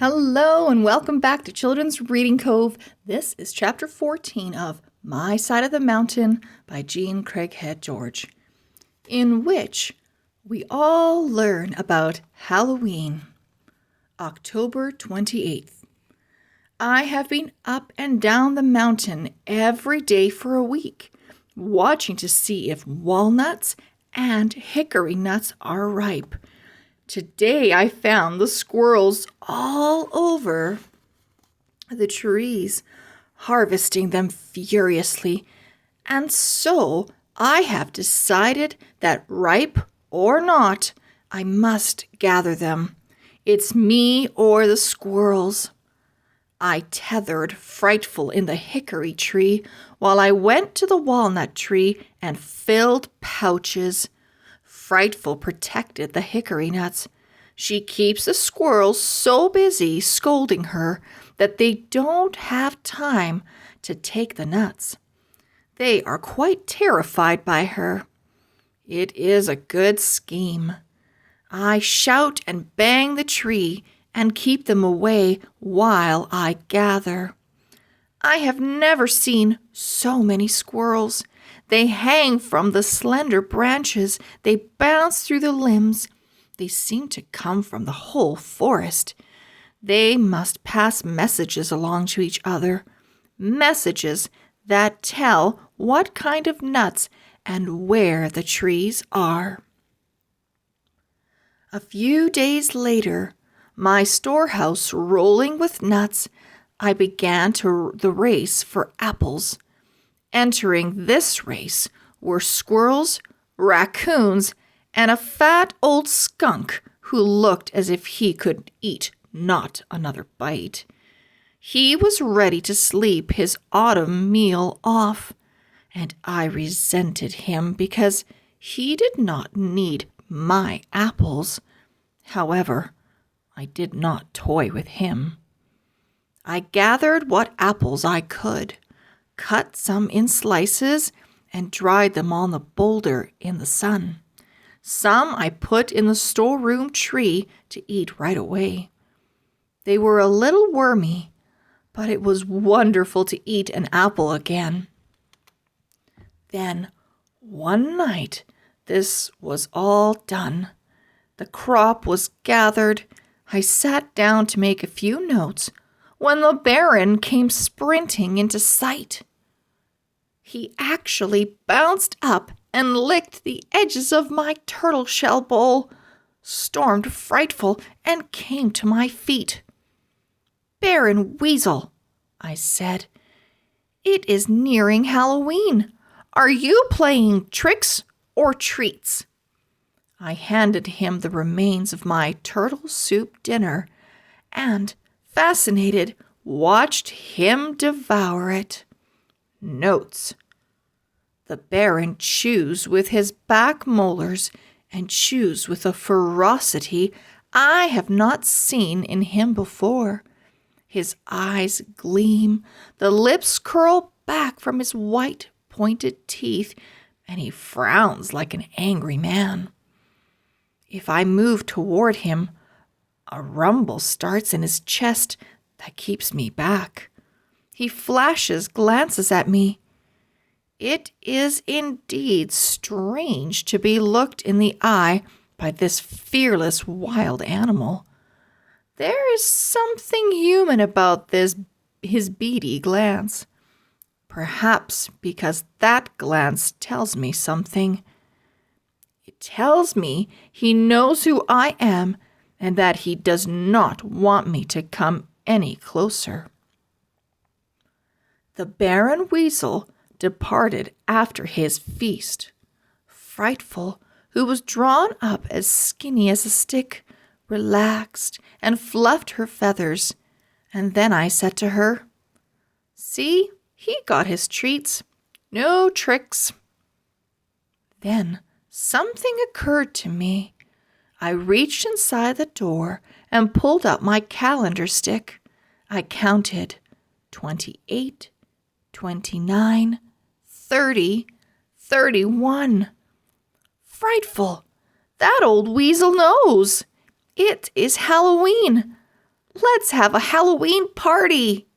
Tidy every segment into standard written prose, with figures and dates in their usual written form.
Hello and welcome back to Children's Reading Cove. This is chapter 14 of My Side of the Mountain by Jean Craighead George, in which we all learn about Halloween, October 28th. I have been up and down the mountain every day for a week, watching to see if walnuts and hickory nuts are ripe. Today I found the squirrels all over the trees, harvesting them furiously, and so I have decided that ripe or not, I must gather them. It's me or the squirrels. I tethered frightful in the hickory tree while I went to the walnut tree and filled pouches. Frightful protected the hickory nuts. She keeps the squirrels so busy scolding her that they don't have time to take the nuts. They are quite terrified by her. It is a good scheme. I shout and bang the tree and keep them away while I gather. I have never seen so many squirrels. They hang from the slender branches. They bounce through the limbs. They seem to come from the whole forest. They must pass messages along to each other, messages that tell what kind of nuts and where the trees are. A few days later, my storehouse rolling with nuts, I began the race for apples. Entering this race were squirrels, raccoons, and a fat old skunk who looked as if he could eat not another bite. He was ready to sleep his autumn meal off, and I resented him because he did not need my apples. However, I did not toy with him. I gathered what apples I could, cut some in slices, and dried them on the boulder in the sun. Some I put in the storeroom tree to eat right away. They were a little wormy, but it was wonderful to eat an apple again. Then, one night, this was all done. The crop was gathered. I sat down to make a few notes when the Baron came sprinting into sight. He actually bounced up and licked the edges of my turtle shell bowl, stormed frightful, and came to my feet. "Baron Weasel," I said, "it is nearing Halloween. Are you playing tricks or treats?" I handed him the remains of my turtle soup dinner and, fascinated, watched him devour it. Notes. The Baron chews with his back molars and chews with a ferocity I have not seen in him before. His eyes gleam, the lips curl back from his white, pointed teeth, and he frowns like an angry man. If I move toward him, a rumble starts in his chest that keeps me back. He flashes glances at me. It is indeed strange to be looked in the eye by this fearless wild animal. There is something human about his beady glance. Perhaps because that glance tells me something. It tells me he knows who I am and that he does not want me to come any closer. The Baron Weasel departed after his feast. Frightful, who was drawn up as skinny as a stick, relaxed and fluffed her feathers, and then I said to her, "See, he got his treats. No tricks." Then something occurred to me. I reached inside the door and pulled out my calendar stick. I counted 28, 29, 30, 31. Frightful! That old weasel knows. It is Halloween. Let's have a Halloween party.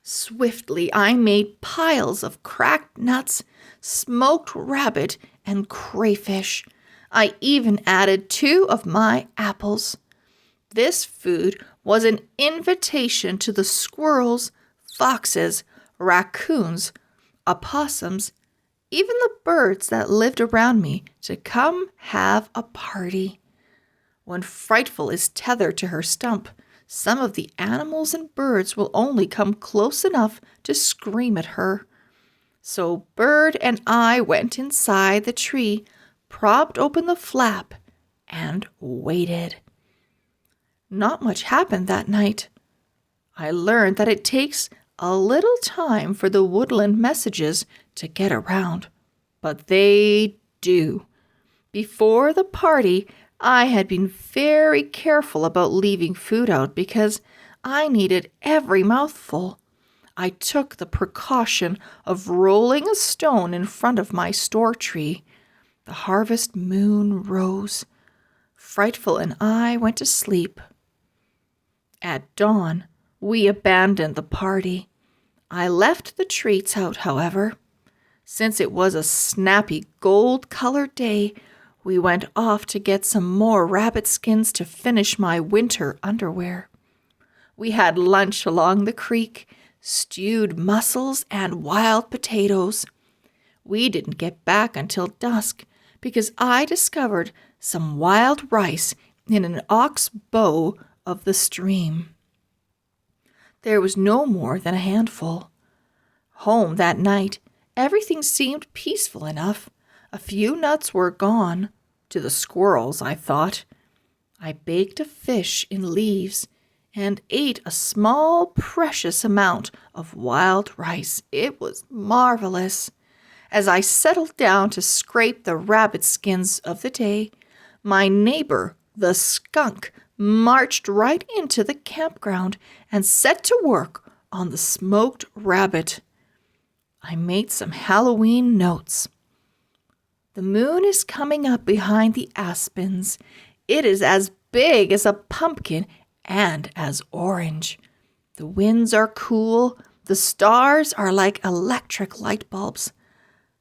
Swiftly, I made piles of cracked nuts, smoked rabbit, and crayfish. I even added 2 of my apples. This food was an invitation to the squirrels, foxes, raccoons, opossums, even the birds that lived around me to come have a party. When Frightful is tethered to her stump, some of the animals and birds will only come close enough to scream at her. So Bird and I went inside the tree, propped open the flap, and waited. Not much happened that night. I learned that it takes a little time for the woodland messages to get around, but they do. Before the party, I had been very careful about leaving food out because I needed every mouthful. I took the precaution of rolling a stone in front of my store tree. The harvest moon rose. Frightful and I went to sleep. At dawn, we abandoned the party. I left the treats out, however. Since it was a snappy gold-colored day, we went off to get some more rabbit skins to finish my winter underwear. We had lunch along the creek, stewed mussels and wild potatoes. We didn't get back until dusk because I discovered some wild rice in an ox bow of the stream. There was no more than a handful. Home that night, everything seemed peaceful enough. A few nuts were gone. To the squirrels, I thought. I baked a fish in leaves and ate a small, precious amount of wild rice. It was marvelous. As I settled down to scrape the rabbit skins of the day, my neighbor, the skunk, marched right into the campground and set to work on the smoked rabbit. I made some Halloween notes. The moon is coming up behind the aspens. It is as big as a pumpkin and as orange. The winds are cool. The stars are like electric light bulbs.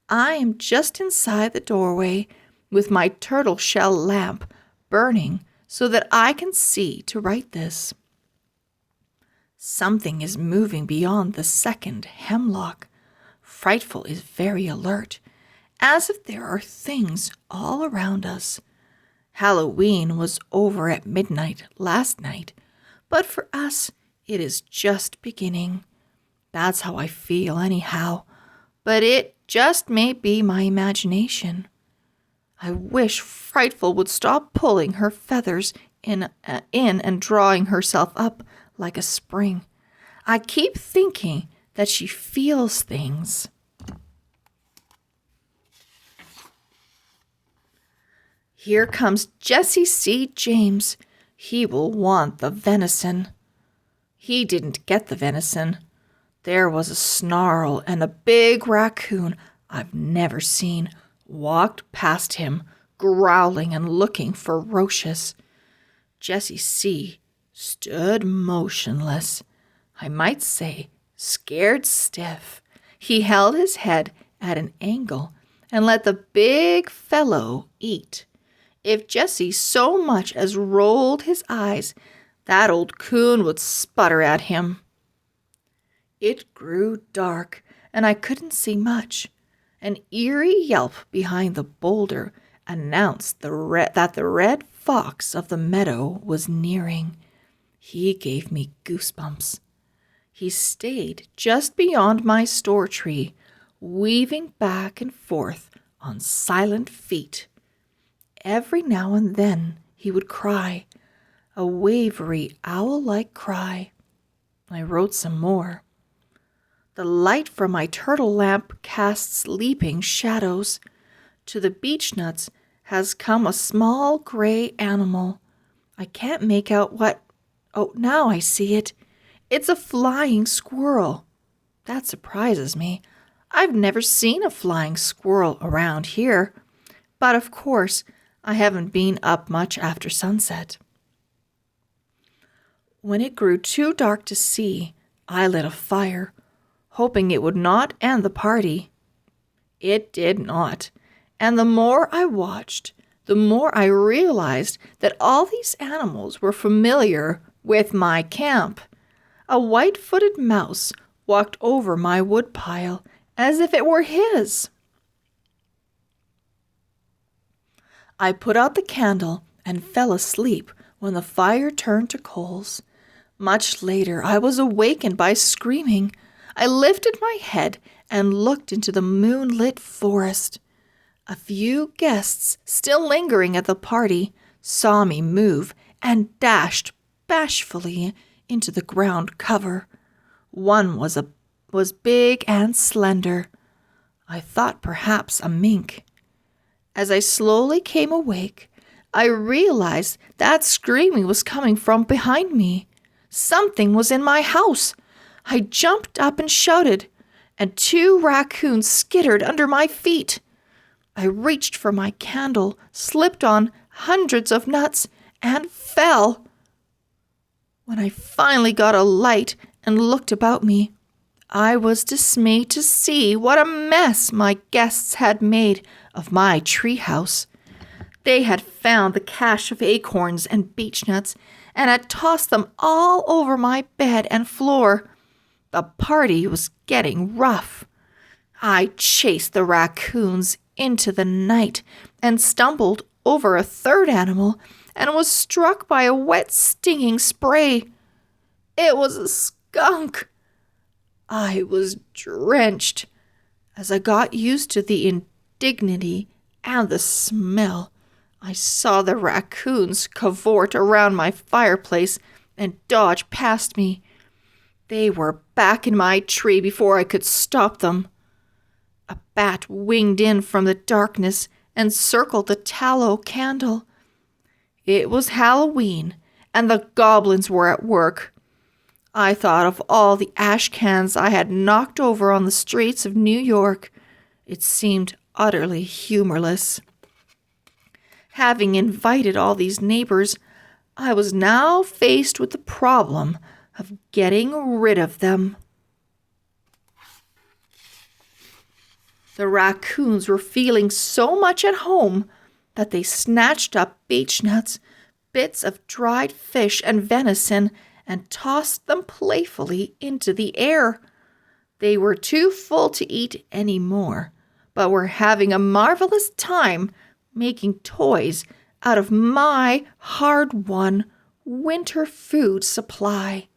I am just inside the doorway with my turtle shell lamp burning so that I can see to write this. Something is moving beyond the second hemlock. Frightful is very alert, as if there are things all around us. Halloween was over at midnight last night, but for us, it is just beginning. That's how I feel anyhow, but it just may be my imagination. I wish Frightful would stop pulling her feathers in and drawing herself up like a spring. I keep thinking that she feels things. Here comes Jesse C. James. He will want the venison. He didn't get the venison. There was a snarl, and a big raccoon I've never seen walked past him, growling and looking ferocious. Jesse C. stood motionless. I might say scared stiff. He held his head at an angle and let the big fellow eat. If Jesse so much as rolled his eyes, that old coon would sputter at him. It grew dark, and I couldn't see much. An eerie yelp behind the boulder announced that the red fox of the meadow was nearing. He gave me goosebumps. He stayed just beyond my store tree, weaving back and forth on silent feet. Every now and then he would cry, a wavery owl-like cry. I wrote some more. The light from my turtle lamp casts leaping shadows. To the beech nuts has come a small gray animal. I can't make out what... Oh, now I see it. It's a flying squirrel. That surprises me. I've never seen a flying squirrel around here. But of course, I haven't been up much after sunset. When it grew too dark to see, I lit a fire, hoping it would not end the party. It did not, and the more I watched, the more I realized that all these animals were familiar with my camp. A white-footed mouse walked over my woodpile as if it were his. I put out the candle and fell asleep when the fire turned to coals. Much later, I was awakened by screaming. I lifted my head and looked into the moonlit forest. A few guests, still lingering at the party, saw me move and dashed bashfully into the ground cover. One was big and slender. I thought perhaps a mink. As I slowly came awake, I realized that screaming was coming from behind me. Something was in my house. I jumped up and shouted, and 2 raccoons skittered under my feet. I reached for my candle, slipped on hundreds of nuts, and fell. When I finally got a light and looked about me, I was dismayed to see what a mess my guests had made of my treehouse. They had found the cache of acorns and beechnuts and had tossed them all over my bed and floor. The party was getting rough. I chased the raccoons into the night and stumbled over a 3rd animal and was struck by a wet, stinging spray. It was a skunk. I was drenched. As I got used to the indignity and the smell, I saw the raccoons cavort around my fireplace and dodge past me. They were back in my tree before I could stop them. A bat winged in from the darkness and circled the tallow candle. It was Halloween, and the goblins were at work. I thought of all the ash cans I had knocked over on the streets of New York. It seemed utterly humorless. Having invited all these neighbors, I was now faced with the problem of getting rid of them. The raccoons were feeling so much at home that they snatched up beechnuts, bits of dried fish and venison, and tossed them playfully into the air. They were too full to eat any more, but were having a marvelous time making toys out of my hard-won winter food supply.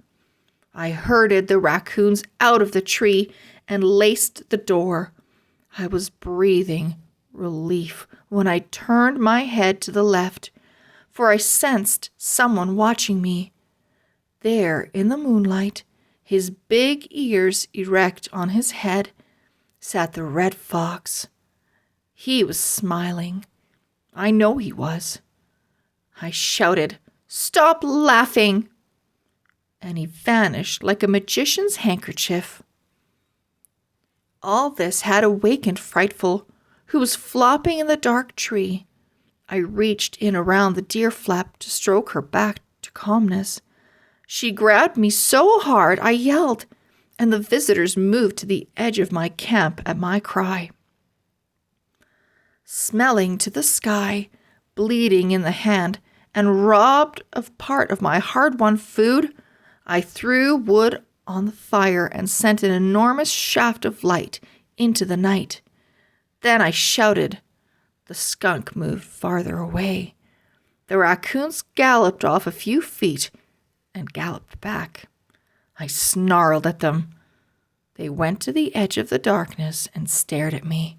I herded the raccoons out of the tree and laced the door. I was breathing relief when I turned my head to the left, for I sensed someone watching me. There, in the moonlight, his big ears erect on his head, sat the red fox. He was smiling. I know he was. I shouted, "Stop laughing!" And he vanished like a magician's handkerchief. All this had awakened Frightful, who was flopping in the dark tree. I reached in around the deer flap to stroke her back to calmness. She grabbed me so hard I yelled, and the visitors moved to the edge of my camp at my cry. Smelling to the sky, bleeding in the hand, and robbed of part of my hard-won food, I threw wood on the fire and sent an enormous shaft of light into the night. Then I shouted. The skunk moved farther away. The raccoons galloped off a few feet and galloped back. I snarled at them. They went to the edge of the darkness and stared at me.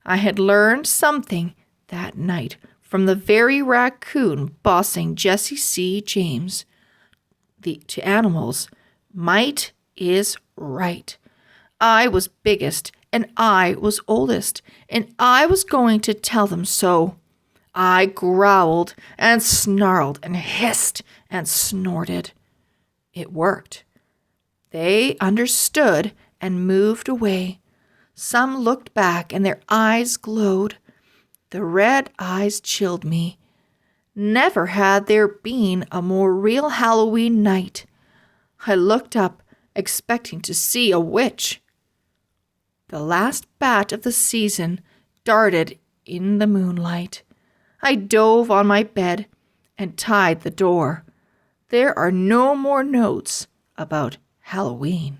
I had learned something that night from the very raccoon bossing Jesse C. James. To animals, might is right. I was biggest, and I was oldest, and I was going to tell them so. I growled and snarled and hissed and snorted. It worked. They understood and moved away. Some looked back, and their eyes glowed. The red eyes chilled me. Never had there been a more real Halloween night. I looked up, expecting to see a witch. The last bat of the season darted in the moonlight. I dove on my bed and tied the door. There are no more notes about Halloween.